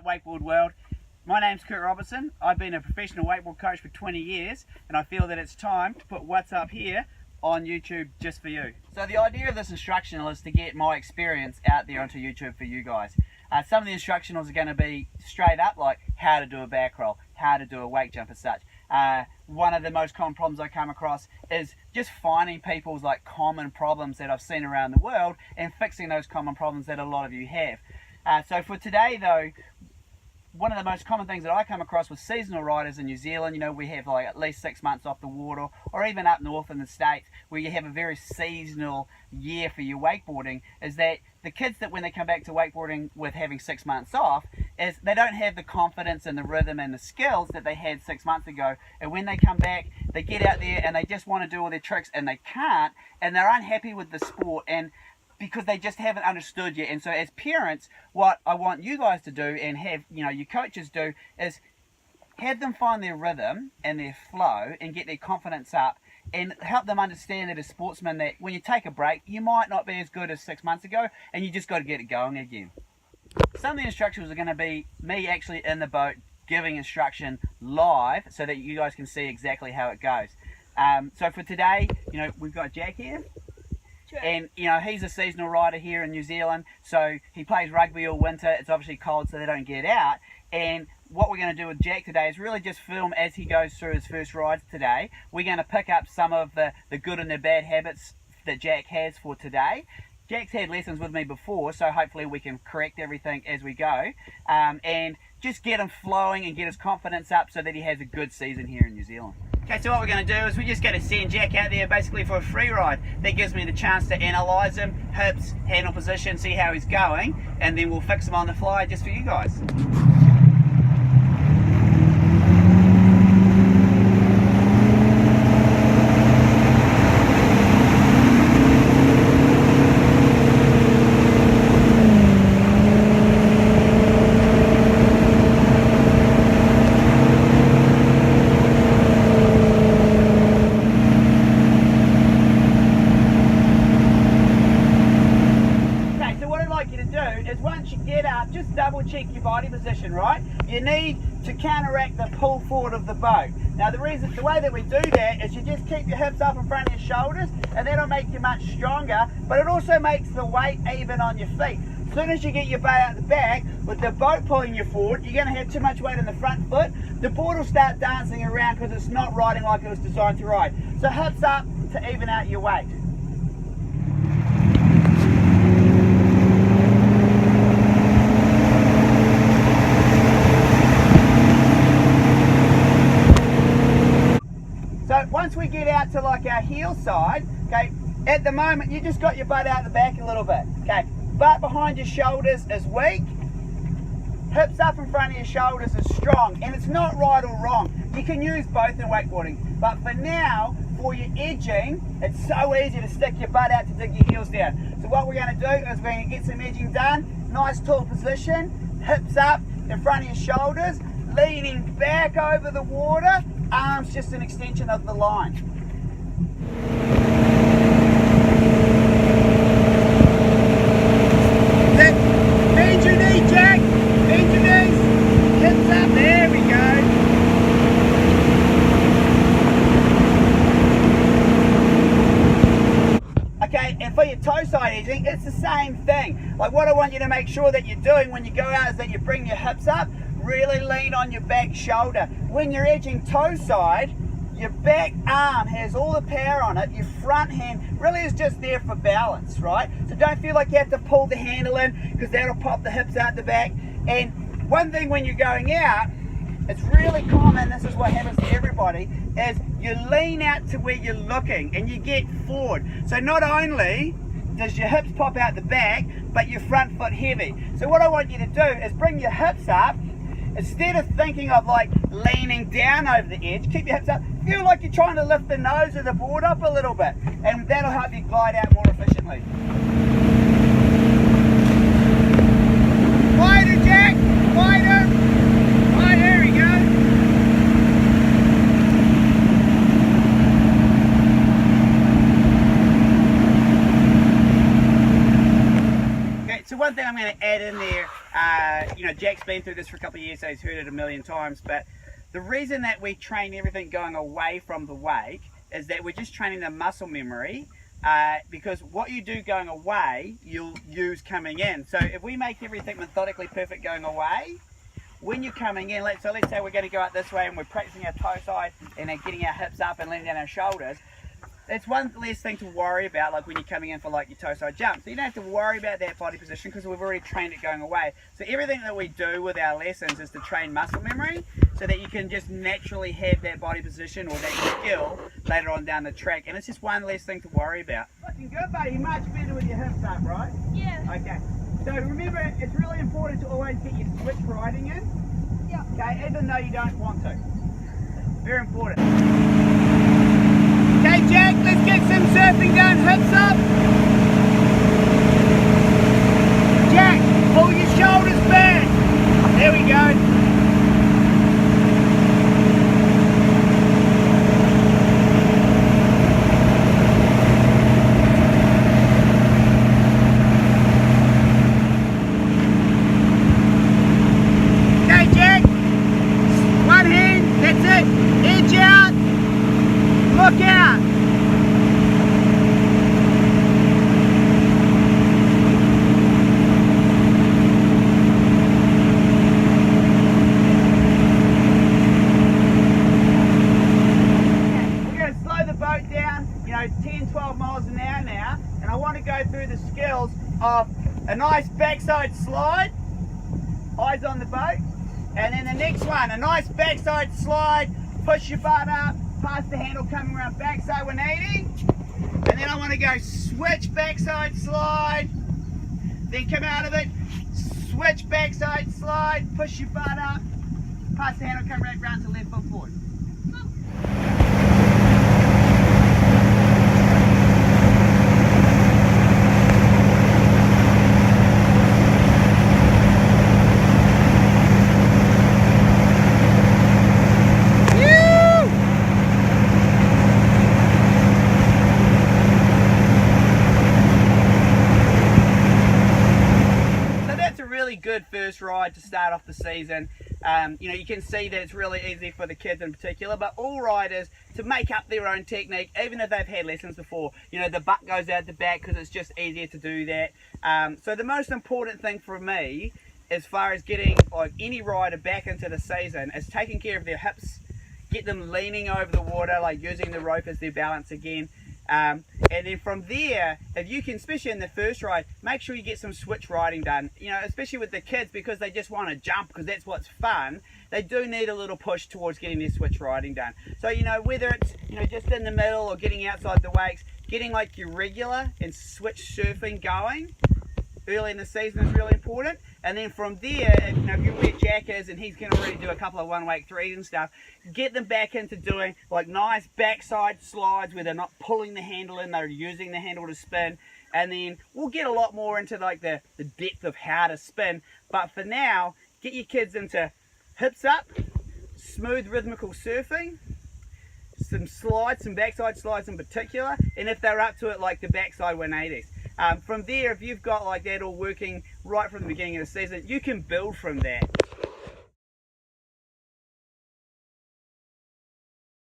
up, wakeboard world? My name's Kurt Robertson. I've been a professional wakeboard coach for 20 years, and I feel that it's time to put what's up here on YouTube just for you. So the idea of this instructional is to get my experience out there onto YouTube for you guys. Some of the instructionals are going to be straight up, like how to do a back roll, how to do a wake jump as such. One of the most common problems I come across is just finding people's common problems that I've seen around the world and fixing those common problems that a lot of you have. So for today though, one of the most common things that I come across with seasonal riders in New Zealand, we have at least 6 months off the water, or even up north in the States where you have a very seasonal year for your wakeboarding, is that the kids that when they come back to wakeboarding with having 6 months off, is they don't have the confidence and the rhythm and the skills that they had 6 months ago, and when they come back they get out there and they just want to do all their tricks and they can't, and they're unhappy with the sport, and because they just haven't understood yet. And so as parents, what I want you guys to do and have your coaches do is have them find their rhythm and their flow and get their confidence up, and help them understand that as sportsmen that when you take a break you might not be as good as 6 months ago, and you just got to get it going again. Some of the instructions are going to be me actually in the boat giving instruction live so that you guys can see exactly how it goes. So for today, we've got Jack here. And he's a seasonal rider here in New Zealand, so he plays rugby all winter. It's obviously cold, so they don't get out. And what we're going to do with Jack today is really just film as he goes through his first rides today. We're going to pick up some of the good and the bad habits that Jack has for today. Jack's had lessons with me before, so hopefully we can correct everything as we go, and just get him flowing and get his confidence up so that he has a good season here in New Zealand. Okay, so what we're going to do is we're just going to send Jack out there basically for a free ride. That gives me the chance to analyse him, hips, handle position, see how he's going, and then we'll fix him on the fly just for you guys. Once you get up, just double check your body position, right? You need to counteract the pull forward of the boat. Now the way that we do that is you just keep your hips up in front of your shoulders, and that'll make you much stronger, but it also makes the weight even on your feet. As soon as you get your butt out the back, with the boat pulling you forward, you're going to have too much weight in the front foot. The board will start dancing around because it's not riding like it was designed to ride. So hips up to even out your weight. So once we get out to our heel side, okay, at the moment you just got your butt out the back a little bit, okay, butt behind your shoulders is weak, hips up in front of your shoulders is strong, and it's not right or wrong. You can use both in wakeboarding, but for now, for your edging, it's so easy to stick your butt out to dig your heels down. So what we're going to do is we're going to get some edging done, nice tall position, hips up in front of your shoulders, leaning back over the water, arms just an extension of the line. Bend your knee, Jack. Bend your knees. Hips up. There we go. Okay, and for your toe side edging, it's the same thing. What I want you to make sure that you're doing when you go out is that you bring your hips up, really lean on your back shoulder. When you're edging toe side, your back arm has all the power on it. Your front hand really is just there for balance, right? So don't feel like you have to pull the handle in, because that'll pop the hips out the back. And one thing when you're going out, it's really common, this is what happens to everybody, is you lean out to where you're looking and you get forward. So not only does your hips pop out the back, but your front foot heavy. So what I want you to do is bring your hips up. Instead of thinking of leaning down over the edge, keep your hips up. Feel like you're trying to lift the nose of the board up a little bit, and that'll help you glide out more efficiently. Wider, Jack! Wider! Right, there we go. Okay, so one thing I'm going to add in there You know, Jack's been through this for a couple of years, so he's heard it a million times, but the reason that we train everything going away from the wake is that we're just training the muscle memory, because what you do going away, you'll use coming in. So if we make everything methodically perfect going away, when you're coming in, let's say we're going to go out this way and we're practicing our toe side and then getting our hips up and letting down our shoulders. That's one less thing to worry about, like when you're coming in for like your toe side jump. So you don't have to worry about that body position because we've already trained it going away. So everything that we do with our lessons is to train muscle memory so that you can just naturally have that body position or that skill later on down the track. And it's just one less thing to worry about. Looking good, buddy. Much better with your hips up, right? Yeah. Okay. So remember, it's really important to always get your switch riding in. Yeah. Okay, even though you don't want to. Very important. Okay, Jack, let's get some surfing done. Hips up. Jack, pull your shoulders back. There we go. Okay, Jack. One hand, that's it. Edge out. Look out! We're going to slow the boat down, 10, 12 miles an hour now, and I want to go through the skills of a nice backside slide, eyes on the boat, and then the next one, a nice backside slide, push your butt up, past the handle coming around backside 180, and then I want to go switch backside slide, then come out of it, switch backside slide, push your butt up, past the handle, come right round to left foot forward. Good first ride to start off the season. You can see that it's really easy for the kids in particular, but all riders to make up their own technique, even if they've had lessons before. The butt goes out the back because it's just easier to do that. So the most important thing for me, as far as getting like any rider back into the season, is taking care of their hips, get them leaning over the water, like using the rope as their balance again. And then from there, if you can, especially in the first ride, make sure you get some switch riding done, especially with the kids, because they just want to jump because that's what's fun. They do need a little push towards getting their switch riding done. So whether it's just in the middle or getting outside the wakes, getting like your regular and switch surfing going early in the season is really important. And then from there, if you're where Jack is and he's going to already do a couple of one wake threes and stuff, get them back into doing like nice backside slides where they're not pulling the handle in, they're using the handle to spin. And then we'll get a lot more into like the depth of how to spin. But for now, get your kids into hips up, smooth rhythmical surfing, some slides, some backside slides in particular, and if they're up to it, like the backside 180s. From there, if you've got like that all working right from the beginning of the season, you can build from that.